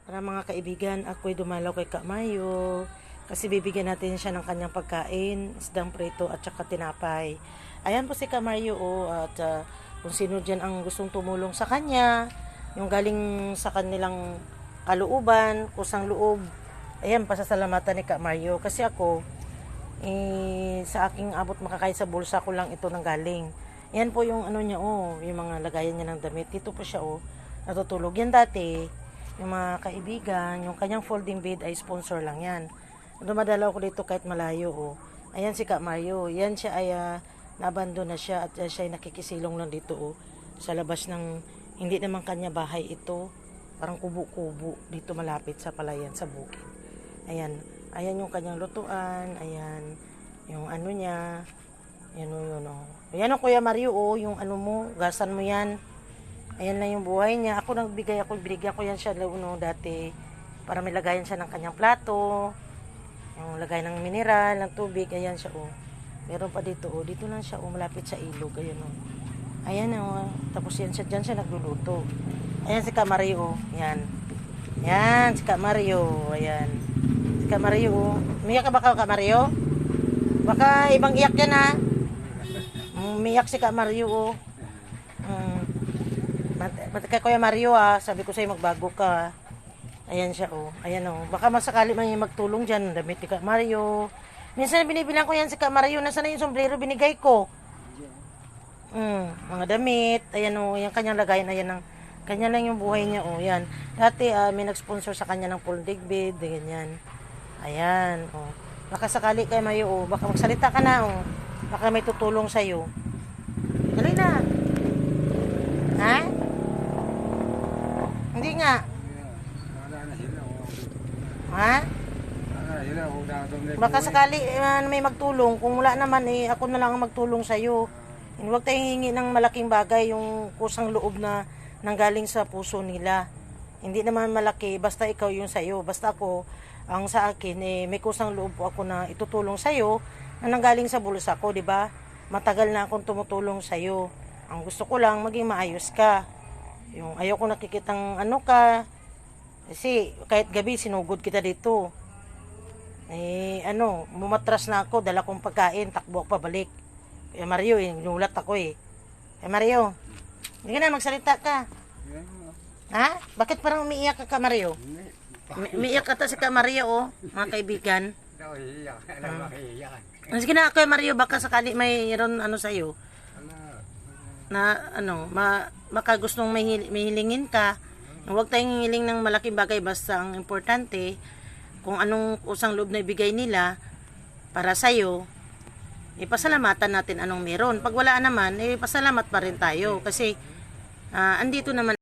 Para mga kaibigan, ako'y dumalaw kay Ka Mario kasi bibigyan natin siya ng kanyang pagkain, isdang preto at saka tinapay. Ayan po si Ka Mario at kung sino dyan ang gustong tumulong sa kanya, yung galing sa kanilang kalooban, kusang loob, ayan, pasasalamatan ni Ka Mario. Kasi ako, sa aking abot makakaya sa bulsa ko lang ito nang galing. Yan po yung ano niya, yung mga lagayan niya ng damit. Dito po siya, natutulog. Yan dati, yung mga kaibigan, yung kanyang folding bed ay sponsor lang yan. Dumadalaw ko dito kahit malayo, Ayan si Ka Mario. Yan siya ay nabando na siya at siya ay nakikisilong lang dito, sa labas ng, hindi naman kanya bahay ito. Parang kubo-kubo dito malapit sa palayan, sa bukid. Ayan. Ayan yung kanyang lutuan. Ayan. Yung ano niya. Yun. Ayan o Kuya Mario, yung ano mo, gasan mo yan. Ayan lang yung buhay niya. Ako binigyan ko yan siya dati para may lagayan siya ng kanyang plato, yung lagay ng mineral, ng tubig. Ayan siya, meron pa dito, dito lang siya, malapit sa ilog. Ayan, ayan, tapos yan siya, dyan siya nagluluto. Ayan si Ka Mario, yan si Ka Mario. Ayan si Ka Mario, umiyak ka ba Ka Mario? Baka ibang iyak yan, ha. Umiyak si Ka Mario, kay Kuya Mario, sabi ko sa'yo magbago ka. Ayan siya, ayan, baka masakali may magtulong dyan, damit ni Ka Mario. Minsan binibilang ko yan si Ka Mario, nasa na yung sombrero binigay ko. Mga damit, ayan, yung kanyang lagayan, ayan, kanya lang yung buhay niya, yan. Dati may nag-sponsor sa kanya ng folding bed, ganyan. Ayan, baka sakali kay Mario, baka magsalita ka na, baka may tutulong sa'yo. Dali na. Ha? Hindi nga. Ha? Baka sakali may magtulong. Kung wala naman, ako na lang ang magtulong sa'yo. Huwag tayong hingi ng malaking bagay, yung kusang loob na nanggaling sa puso nila. Hindi naman malaki, basta ikaw yung sa'yo. Basta ako, ang sa akin, may kusang loob po ako na itutulong sa'yo na nanggaling sa bulsa ko, di ba? Matagal na akong tumutulong sa'yo. Ang gusto ko lang, maging maayos ka. Yung ayaw ko nakikitang ka. Kasi kahit gabi sinugod kita dito. Mumatras na ako, dala kong pagkain, takbo ako pabalik. Kaya Mario, nulat ako Mario, hindi ka na, magsalita ka. Ha? Bakit parang umiiyak ka Mario? Umiiyak ka si Ka Mario, mga kaibigan. Sige na, Kuya Mario, baka sakali mayroon sa'yo. Na baka gustong may hilingin ka. Huwag tayong hiling ng malaking bagay, basta ang importante kung anong kusang loob na ibigay nila para sa'yo, ipasalamatan natin anong meron. Pag wala naman, pasalamat pa rin tayo kasi andito naman